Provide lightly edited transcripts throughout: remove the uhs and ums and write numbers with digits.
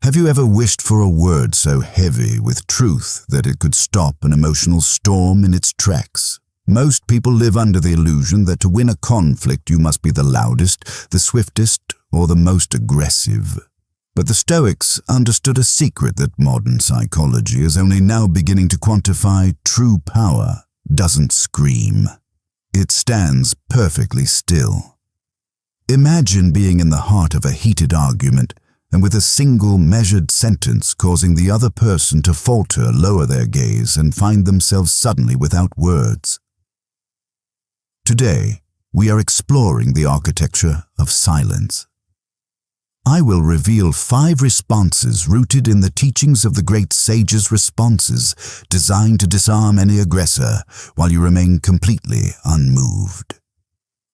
Have you ever wished for a word so heavy with truth that it could stop an emotional storm in its tracks? Most people live under the illusion that to win a conflict you must be the loudest, the swiftest, or the most aggressive. But the Stoics understood a secret that modern psychology is only now beginning to quantify. True power doesn't scream. It stands perfectly still. Imagine being in the heart of a heated argument and with a single measured sentence causing the other person to falter, lower their gaze, and find themselves suddenly without words. Today, we are exploring the architecture of silence. I will reveal 5 responses rooted in the teachings of the great sages' responses designed to disarm any aggressor while you remain completely unmoved.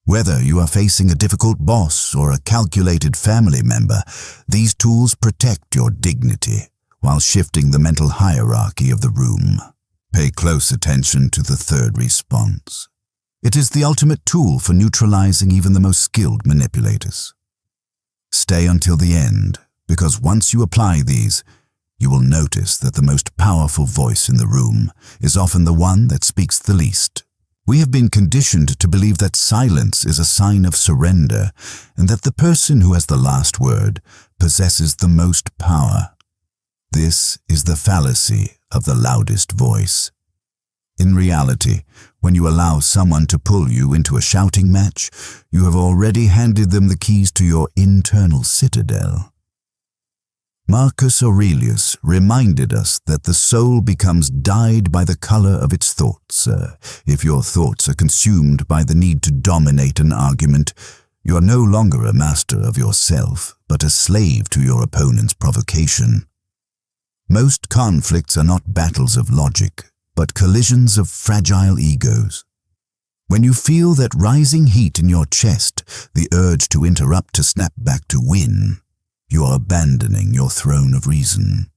Whether you are facing a difficult boss or a calculated family member, these tools protect your dignity while shifting the mental hierarchy of the room. Pay close attention to the 3rd response. It is the ultimate tool for neutralizing even the most skilled manipulators. Stay until the end, because once you apply these, you will notice that the most powerful voice in the room is often the one that speaks the least. We have been conditioned to believe that silence is a sign of surrender and that the person who has the last word possesses the most power. This is the fallacy of the loudest voice. In reality, when you allow someone to pull you into a shouting match, you have already handed them the keys to your internal citadel. Marcus Aurelius reminded us that the soul becomes dyed by the color of its thoughts. If your thoughts are consumed by the need to dominate an argument, you are no longer a master of yourself, but a slave to your opponent's provocation. Most conflicts are not battles of logic, but collisions of fragile egos. When you feel that rising heat in your chest, the urge to interrupt, to snap back, to win, you are abandoning your throne of reason.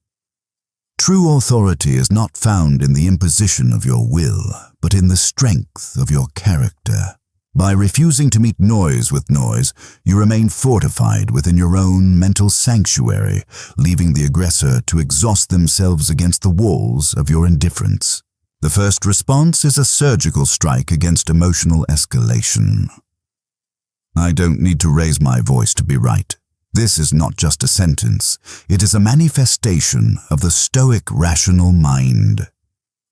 True authority is not found in the imposition of your will, but in the strength of your character. By refusing to meet noise with noise, you remain fortified within your own mental sanctuary, leaving the aggressor to exhaust themselves against the walls of your indifference. The first response is a surgical strike against emotional escalation. I don't need to raise my voice to be right. This is not just a sentence. It is a manifestation of the Stoic rational mind.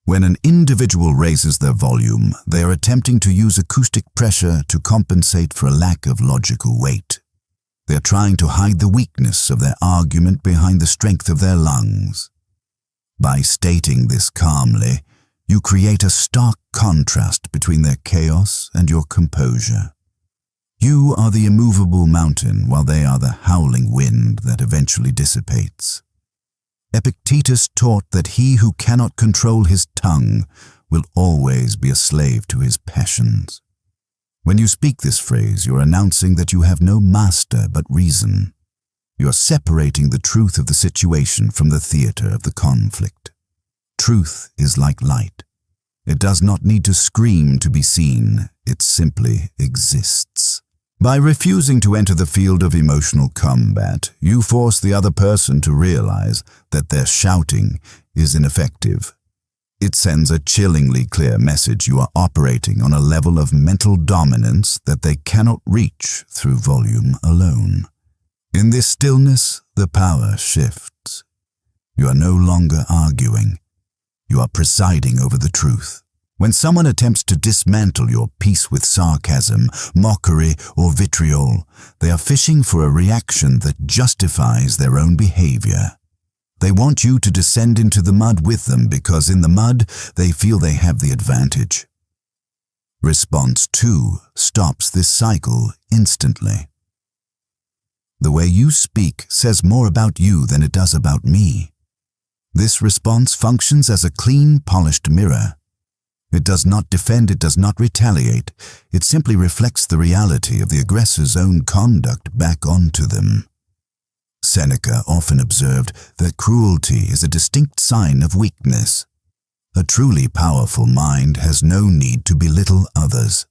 When an individual raises their volume, they are attempting to use acoustic pressure to compensate for a lack of logical weight. They are trying to hide the weakness of their argument behind the strength of their lungs. By stating this calmly, you create a stark contrast between their chaos and your composure. You are the immovable mountain while they are the howling wind that eventually dissipates. Epictetus taught that he who cannot control his tongue will always be a slave to his passions. When you speak this phrase, you are announcing that you have no master but reason. You are separating the truth of the situation from the theater of the conflict. Truth is like light. It does not need to scream to be seen. It simply exists. By refusing to enter the field of emotional combat, you force the other person to realize that their shouting is ineffective. It sends a chillingly clear message you are operating on a level of mental dominance that they cannot reach through volume alone. In this stillness, the power shifts. You are no longer arguing. You are presiding over the truth. When someone attempts to dismantle your peace with sarcasm, mockery, or vitriol, they are fishing for a reaction that justifies their own behavior. They want you to descend into the mud with them because in the mud they feel they have the advantage. Response 2 stops this cycle instantly. The way you speak says more about you than it does about me. This response functions as a clean, polished mirror. It does not defend, it does not retaliate. It simply reflects the reality of the aggressor's own conduct back onto them. Seneca often observed that cruelty is a distinct sign of weakness. A truly powerful mind has no need to belittle others.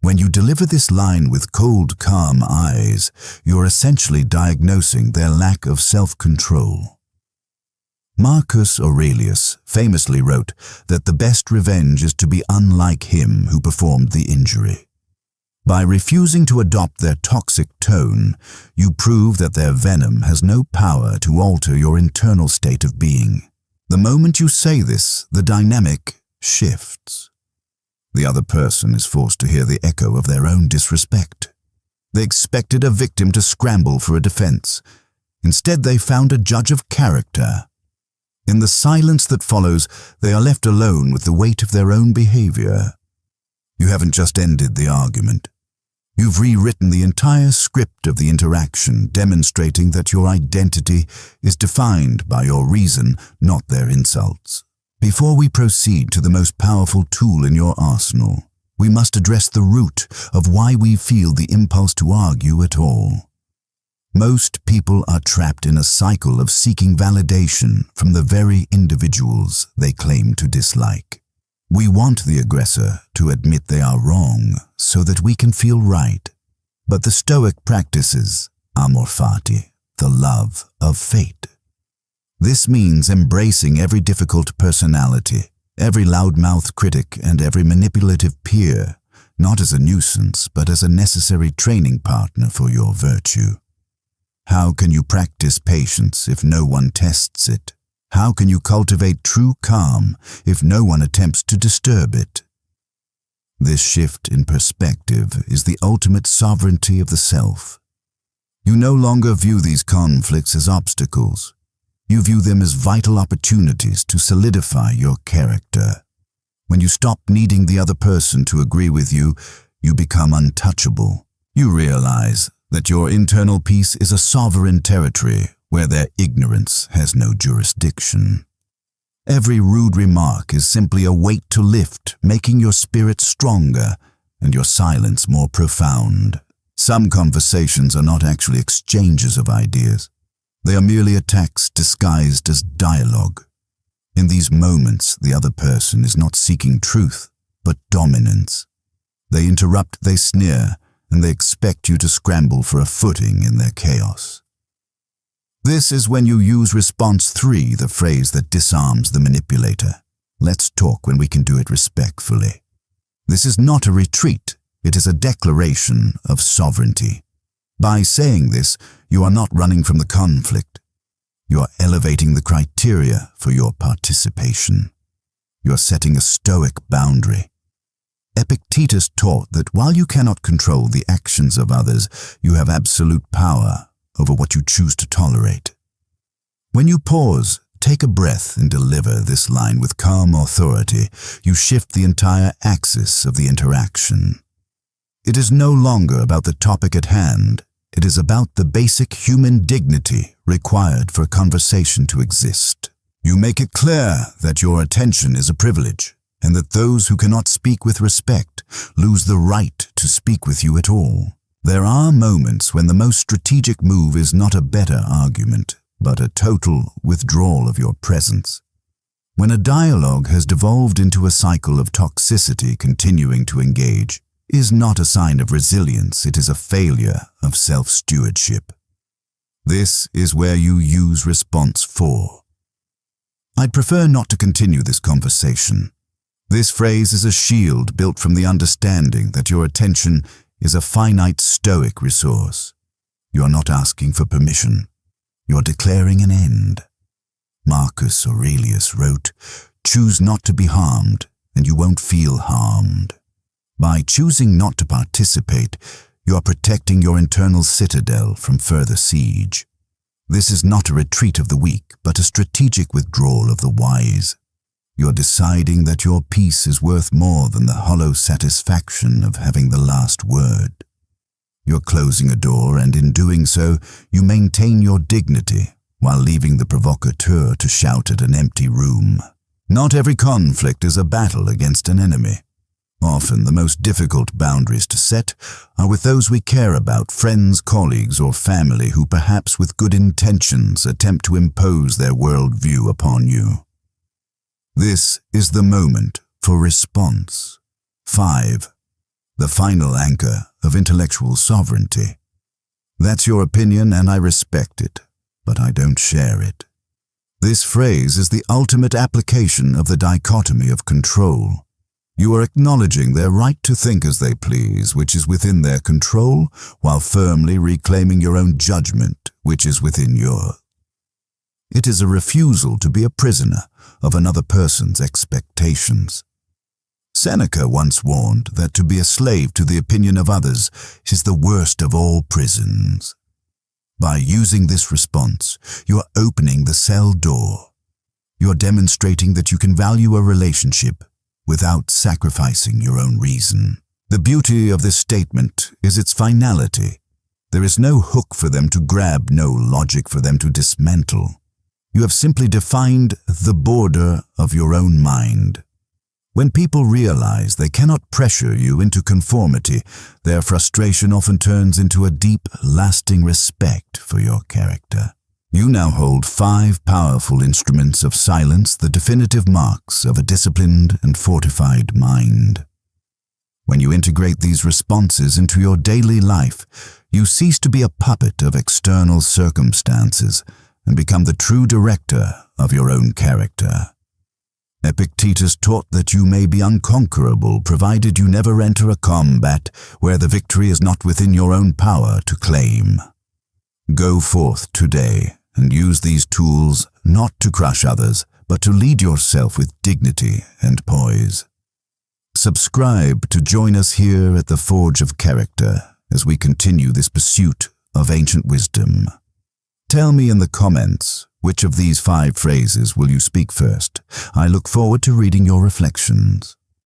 When you deliver this line with cold, calm eyes, you're essentially diagnosing their lack of self-control. Marcus Aurelius famously wrote that the best revenge is to be unlike him who performed the injury. By refusing to adopt their toxic tone, you prove that their venom has no power to alter your internal state of being. The moment you say this, the dynamic shifts. The other person is forced to hear the echo of their own disrespect. They expected a victim to scramble for a defense. Instead, they found a judge of character. In the silence that follows, they are left alone with the weight of their own behavior. You haven't just ended the argument. You've rewritten the entire script of the interaction, demonstrating that your identity is defined by your reason, not their insults. Before we proceed to the most powerful tool in your arsenal, we must address the root of why we feel the impulse to argue at all. Most people are trapped in a cycle of seeking validation from the very individuals they claim to dislike. We want the aggressor to admit they are wrong so that we can feel right. But the Stoic practices amor fati, the love of fate. This means embracing every difficult personality, every loudmouth critic, and every manipulative peer, not as a nuisance, but as a necessary training partner for your virtue. How can you practice patience if no one tests it? How can you cultivate true calm if no one attempts to disturb it? This shift in perspective is the ultimate sovereignty of the self. You no longer view these conflicts as obstacles. You view them as vital opportunities to solidify your character. When you stop needing the other person to agree with you, you become untouchable. You realize that your internal peace is a sovereign territory where their ignorance has no jurisdiction. Every rude remark is simply a weight to lift, making your spirit stronger and your silence more profound. Some conversations are not actually exchanges of ideas. They are merely attacks disguised as dialogue. In these moments, the other person is not seeking truth, but dominance. They interrupt, they sneer, and they expect you to scramble for a footing in their chaos. This is when you use response 3, the phrase that disarms the manipulator. Let's talk when we can do it respectfully. This is not a retreat, it is a declaration of sovereignty. By saying this, you are not running from the conflict. You are elevating the criteria for your participation. You are setting a Stoic boundary. Epictetus taught that while you cannot control the actions of others, you have absolute power over what you choose to tolerate. When you pause, take a breath and deliver this line with calm authority, you shift the entire axis of the interaction. It is no longer about the topic at hand. It is about the basic human dignity required for a conversation to exist. You make it clear that your attention is a privilege, and that those who cannot speak with respect lose the right to speak with you at all. There are moments when the most strategic move is not a better argument, but a total withdrawal of your presence. When a dialogue has devolved into a cycle of toxicity continuing to engage, is not a sign of resilience, it is a failure of self-stewardship. This is where you use response 4. I'd prefer not to continue this conversation. This phrase is a shield built from the understanding that your attention is a finite Stoic resource. You are not asking for permission. You are declaring an end. Marcus Aurelius wrote, "Choose not to be harmed, and you won't feel harmed." By choosing not to participate, you are protecting your internal citadel from further siege. This is not a retreat of the weak, but a strategic withdrawal of the wise. You're deciding that your peace is worth more than the hollow satisfaction of having the last word. You're closing a door, and in doing so, you maintain your dignity while leaving the provocateur to shout at an empty room. Not every conflict is a battle against an enemy. Often the most difficult boundaries to set are with those we care about, friends, colleagues, or family who perhaps with good intentions attempt to impose their worldview upon you. This is the moment for response 5. the final anchor of intellectual sovereignty. That's your opinion and I respect it, but I don't share it. This phrase is the ultimate application of the dichotomy of control. You are acknowledging their right to think as they please, which is within their control, while firmly reclaiming your own judgment, which is within yours. It is a refusal to be a prisoner of another person's expectations. Seneca once warned that to be a slave to the opinion of others is the worst of all prisons. By using this response, you are opening the cell door. You are demonstrating that you can value a relationship without sacrificing your own reason. The beauty of this statement is its finality. There is no hook for them to grab, no logic for them to dismantle. You have simply defined the border of your own mind. When people realize they cannot pressure you into conformity, their frustration often turns into a deep, lasting respect for your character. You now hold 5 powerful instruments of silence, the definitive marks of a disciplined and fortified mind. When you integrate these responses into your daily life, you cease to be a puppet of external circumstances and become the true director of your own character. Epictetus taught that you may be unconquerable provided you never enter a combat where the victory is not within your own power to claim. Go forth today and use these tools not to crush others, but to lead yourself with dignity and poise. Subscribe to join us here at the Forge of Character as we continue this pursuit of ancient wisdom. Tell me in the comments, which of these 5 phrases will you speak first? I look forward to reading your reflections.